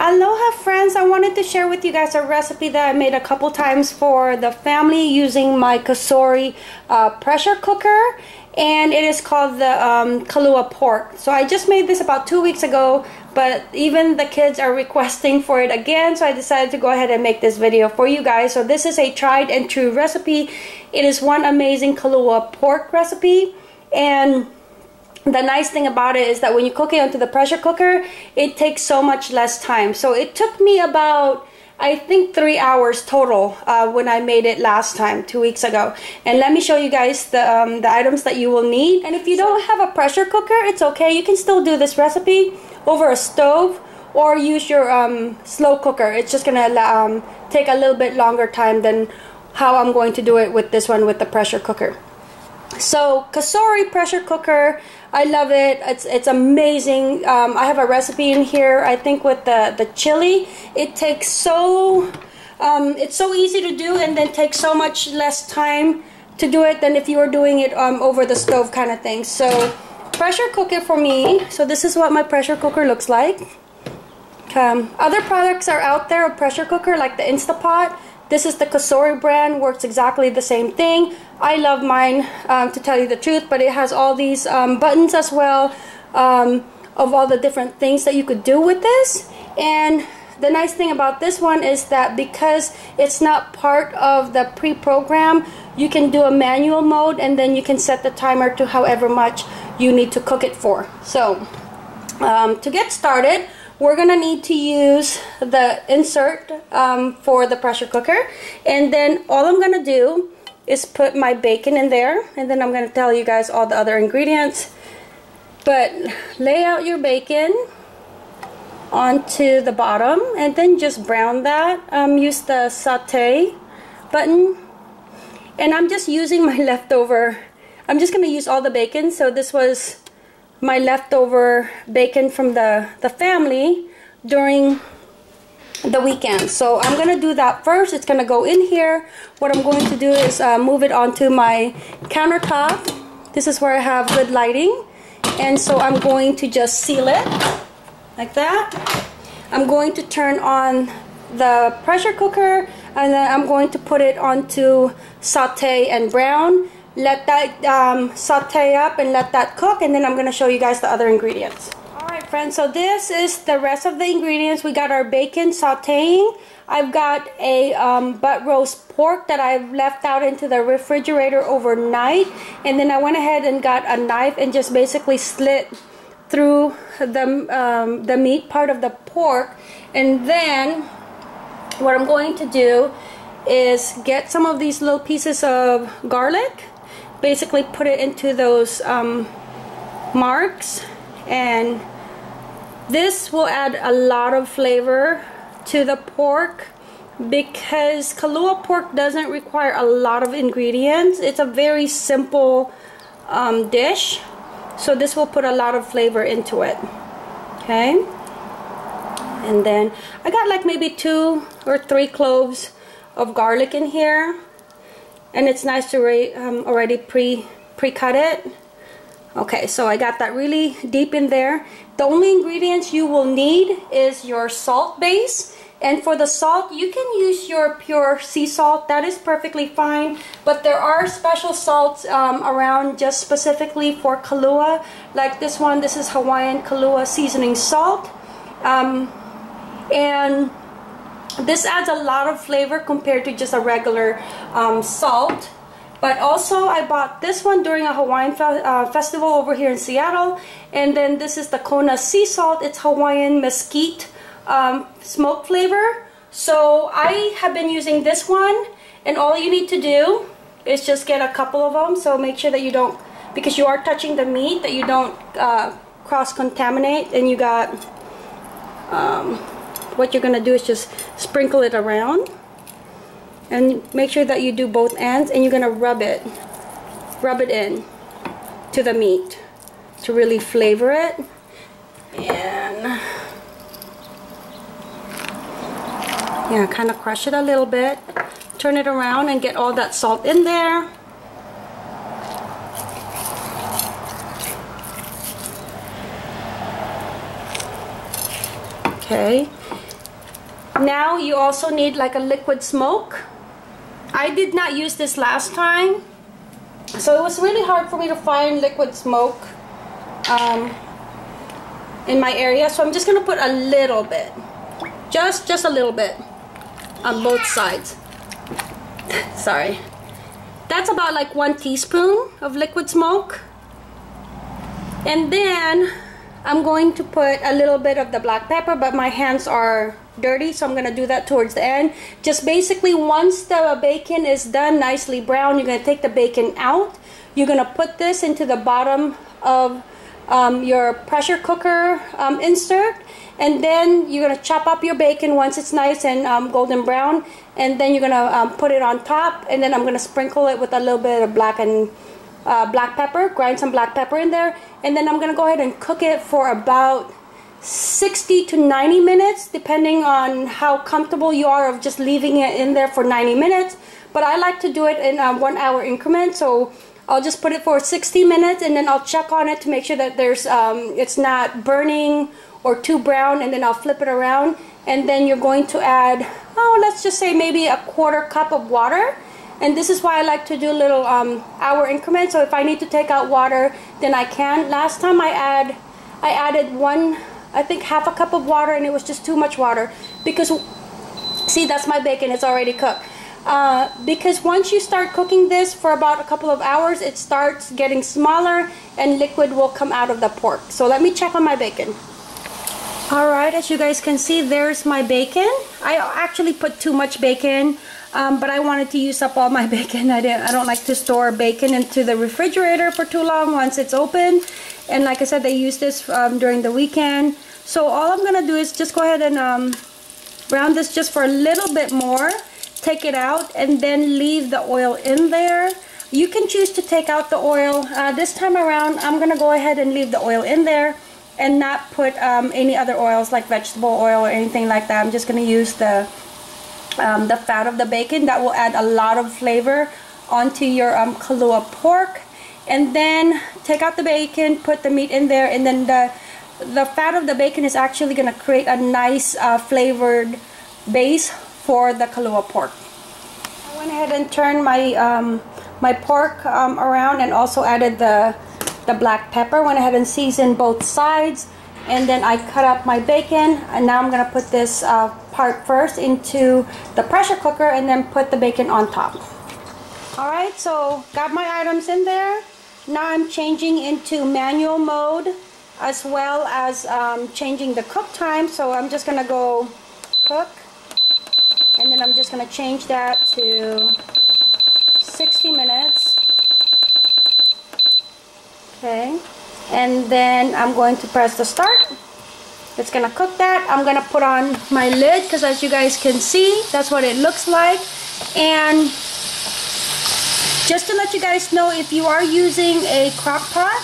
Aloha friends, I wanted to share with you guys a recipe that I made a couple times for the family using my Kasori pressure cooker, and it is called the Kalua pork. So I just made this about 2 weeks ago, but even the kids are requesting for it again, so I decided to go ahead and make this video for you guys. So this is a tried and true recipe. It is one amazing Kalua pork recipe, and the nice thing about it is that when you cook it onto the pressure cooker, it takes so much less time. So it took me about, I think, 3 hours total when I made it last time, 2 weeks ago. And let me show you guys the items that you will need. And if you don't have a pressure cooker, it's okay. You can still do this recipe over a stove or use your slow cooker. It's just gonna take a little bit longer time than how I'm going to do it with this one with the pressure cooker. So Kasori pressure cooker, I love it. It's amazing. I have a recipe in here, I think, with the chili. It takes it's so easy to do, and then takes so much less time to do it than if you were doing it over the stove kind of thing. So pressure cook it for me. So this is what my pressure cooker looks like. Other products are out there, a pressure cooker like the Instapot. This is the Kasori brand, works exactly the same thing. I love mine, to tell you the truth, but it has all these buttons as well, of all the different things that you could do with this. And the nice thing about this one is that because it's not part of the pre-program, you can do a manual mode, and then you can set the timer to however much you need to cook it for. So to get started, we're gonna need to use the insert for the pressure cooker, and then all I'm gonna do is put my bacon in there, and then I'm gonna tell you guys all the other ingredients. But lay out your bacon onto the bottom, and then just brown that. Use the saute button, and I'm just using my leftover. I'm just gonna use all the bacon. So this was my leftover bacon from the family during the weekend. So I'm gonna do that first. It's gonna go in here. What I'm going to do is move it onto my countertop. This is where I have good lighting, and so I'm going to just seal it like that. I'm going to turn on the pressure cooker, and then I'm going to put it onto saute and brown. Let that saute up and let that cook, and then I'm going to show you guys the other ingredients. Alright friends, so this is the rest of the ingredients. We got our bacon sauteing. I've got a butt roast pork that I've left out into the refrigerator overnight, and then I went ahead and got a knife and just basically slit through the meat part of the pork. And then what I'm going to do is get some of these little pieces of garlic, basically put it into those marks, and this will add a lot of flavor to the pork because Kalua pork doesn't require a lot of ingredients. It's a very simple dish, so this will put a lot of flavor into it. Okay, and then I got like maybe 2 or 3 cloves of garlic in here, and it's nice to already pre-cut it. Okay, so I got that really deep in there. The only ingredients you will need is your salt base, and for the salt you can use your pure sea salt. That is perfectly fine, but there are special salts around just specifically for Kalua, like this one. This is Hawaiian Kalua seasoning salt, and this adds a lot of flavor compared to just a regular salt. But also I bought this one during a Hawaiian festival over here in Seattle, and then this is the Kona sea salt. It's Hawaiian mesquite smoke flavor. So I have been using this one, and all you need to do is just get a couple of them. So make sure that you don't, because you are touching the meat, that you don't cross-contaminate. And you got what you're gonna do is just sprinkle it around, and make sure that you do both ends, and you're gonna rub it in to the meat to really flavor it. And yeah, kind of crush it a little bit, turn it around, and get all that salt in there. Okay, Now you also need like a liquid smoke. I did not use this last time, so it was really hard for me to find liquid smoke in my area. So I'm just gonna put a little bit, just a little bit on both sides. Sorry. That's about like 1 teaspoon of liquid smoke. And then I'm going to put a little bit of the black pepper, but my hands are dirty, so I'm gonna do that towards the end. Just basically, once the bacon is done nicely brown, you're gonna take the bacon out. You're gonna put this into the bottom of your pressure cooker insert, and then you're gonna chop up your bacon once it's nice and golden brown, and then you're gonna put it on top, and then I'm gonna sprinkle it with a little bit of black pepper, grind some black pepper in there, and then I'm gonna go ahead and cook it for about 60 to 90 minutes, depending on how comfortable you are of just leaving it in there for 90 minutes. But I like to do it in 1 hour increments, so I'll just put it for 60 minutes, and then I'll check on it to make sure that there's it's not burning or too brown, and then I'll flip it around. And then you're going to add, let's just say maybe a 1/4 cup of water. And this is why I like to do little hour increments. So if I need to take out water, then I can. Last time I added I think half a cup of water, and it was just too much water. Because, see, that's my bacon, it's already cooked. Because once you start cooking this for about a couple of hours, it starts getting smaller and liquid will come out of the pork. So let me check on my bacon. Alright, as you guys can see, there's my bacon. I actually put too much bacon, but I wanted to use up all my bacon. I don't like to store bacon into the refrigerator for too long once it's open. And like I said, they use this during the weekend. So all I'm gonna do is just go ahead and brown this just for a little bit more. Take it out and then leave the oil in there. You can choose to take out the oil. This time around, I'm gonna go ahead and leave the oil in there and not put any other oils like vegetable oil or anything like that. I'm just gonna use the fat of the bacon. That will add a lot of flavor onto your Kalua pork. And then take out the bacon, put the meat in there, and then the fat of the bacon is actually gonna create a nice flavored base for the Kalua pork. I went ahead and turned my my pork around, and also added the black pepper. Went ahead and seasoned both sides, and then I cut up my bacon. And now I'm gonna put this part first into the pressure cooker, and then put the bacon on top. All right, so got my items in there. Now I'm changing into manual mode, as well as changing the cook time. So I'm just gonna go cook. And then I'm just going to change that to 60 minutes. Okay. And then I'm going to press the start. It's going to cook that. I'm going to put on my lid, because as you guys can see, that's what it looks like. And just to let you guys know, if you are using a crock pot,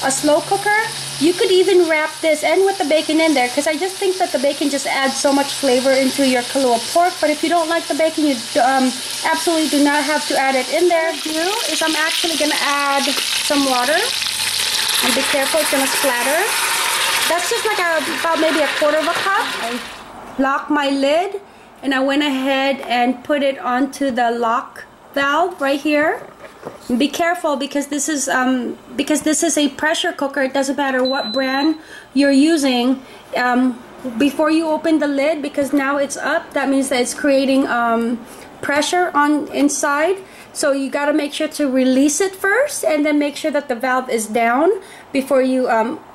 a slow cooker, you could even wrap this and with the bacon in there, because I just think that the bacon just adds so much flavor into your Kalua pork. But if you don't like the bacon, you absolutely do not have to add it in there. What I do is I'm actually going to add some water, and be careful, it's going to splatter. That's just like about maybe a 1/4 cup. I lock my lid, and I went ahead and put it onto the lock valve right here. Be careful, because this is a pressure cooker. It doesn't matter what brand you're using. Before you open the lid, because now it's up, that means that it's creating pressure on inside. So you got to make sure to release it first, and then make sure that the valve is down before you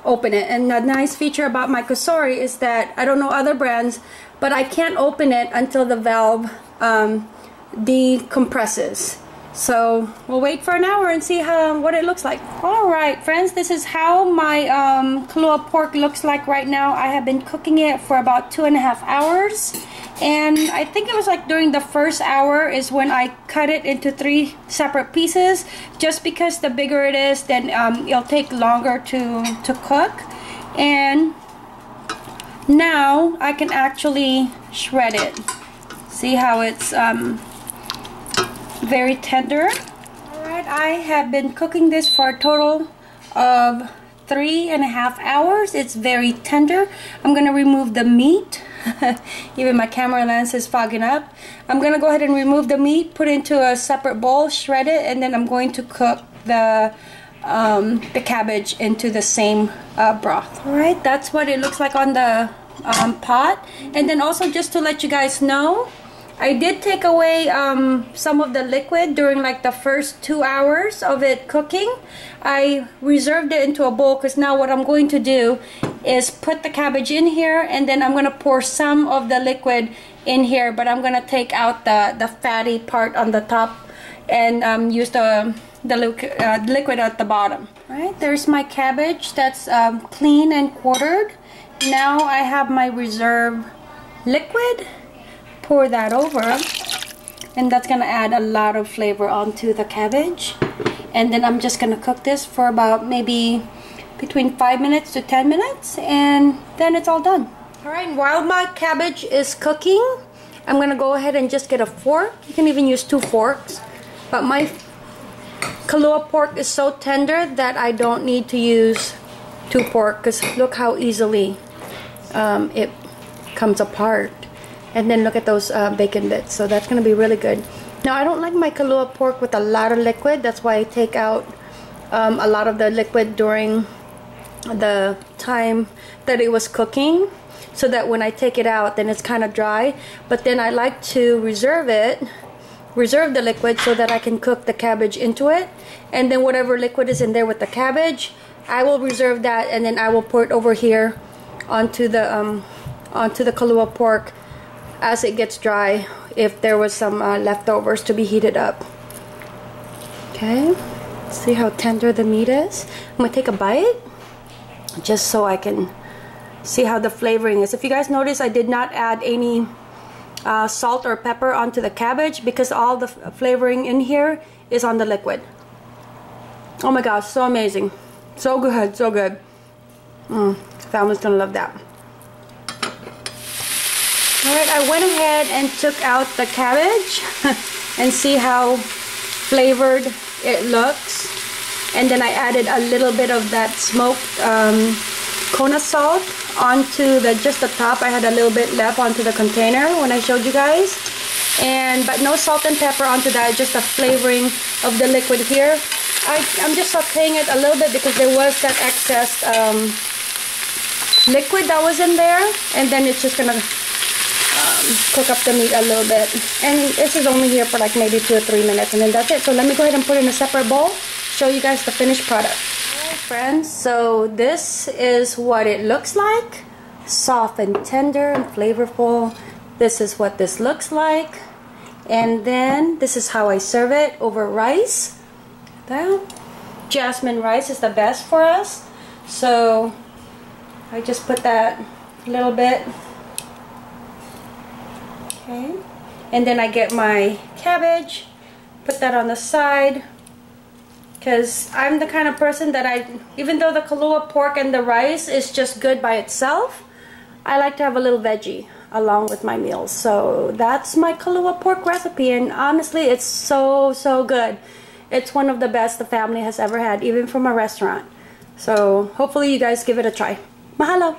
open it. And the nice feature about my Kusori is that, I don't know other brands, but I can't open it until the valve decompresses. So we'll wait for an hour and see what it looks like. Alright friends, this is how my Kalua pork looks like right now. I have been cooking it for about 2.5 hours. And I think it was like during the first hour is when I cut it into 3 separate pieces. Just because the bigger it is, then it'll take longer to cook. And now I can actually shred it. See how it's very tender. Alright, I have been cooking this for a total of 3.5 hours. It's very tender. I'm going to remove the meat Even my camera lens is fogging up. I'm gonna go ahead and remove the meat, put it into a separate bowl, shred it, and then I'm going to cook the cabbage into the same broth. All right, that's what it looks like on the pot. And then also, just to let you guys know, I did take away some of the liquid during like the first 2 hours of it cooking. I reserved it into a bowl because now what I'm going to do is put the cabbage in here, and then I'm going to pour some of the liquid in here, but I'm going to take out the fatty part on the top and use the liquid at the bottom. All right, there's my cabbage that's clean and quartered. Now I have my reserve liquid. Pour that over, and that's gonna add a lot of flavor onto the cabbage. And then I'm just gonna cook this for about maybe between 5 minutes to 10 minutes, and then it's all done. All right, while my cabbage is cooking, I'm gonna go ahead and just get a fork. You can even use 2 forks, but my Kalua pork is so tender that I don't need to use 2 forks, because look how easily it comes apart. And then look at those bacon bits. So that's going to be really good. Now, I don't like my Kalua pork with a lot of liquid. That's why I take out a lot of the liquid during the time that it was cooking, so that when I take it out, then it's kind of dry. But then I like to reserve the liquid, so that I can cook the cabbage into it. And then whatever liquid is in there with the cabbage, I will reserve that, and then I will pour it over here onto the Kalua pork as it gets dry, if there was some leftovers to be heated up. Okay, see how tender the meat is? I'm gonna take a bite just so I can see how the flavoring is. If you guys notice, I did not add any salt or pepper onto the cabbage, because all the flavoring in here is on the liquid. Oh my gosh, so amazing, so good, so good. Family's gonna love that. Alright, I went ahead and took out the cabbage and see how flavored it looks. And then I added a little bit of that smoked Kona salt onto just the top. I had a little bit left onto the container when I showed you guys. But no salt and pepper onto that, just the flavoring of the liquid here. I'm just sauteing it a little bit because there was that excess liquid that was in there. And then it's just going to cook up the meat a little bit, and this is only here for like maybe 2 or 3 minutes, and then that's it. So let me go ahead and put it in a separate bowl, show you guys the finished product. Alright friends, so this is what it looks like. Soft and tender and flavorful. This is what this looks like, and then this is how I serve it over rice. That jasmine rice is the best for us, so I just put that a little bit. Okay. And then I get my cabbage, put that on the side, because I'm the kind of person that even though the Kalua pork and the rice is just good by itself, I like to have a little veggie along with my meals. So that's my Kalua pork recipe, and honestly, it's so, so good. It's one of the best the family has ever had, even from a restaurant. So hopefully you guys give it a try. Mahalo!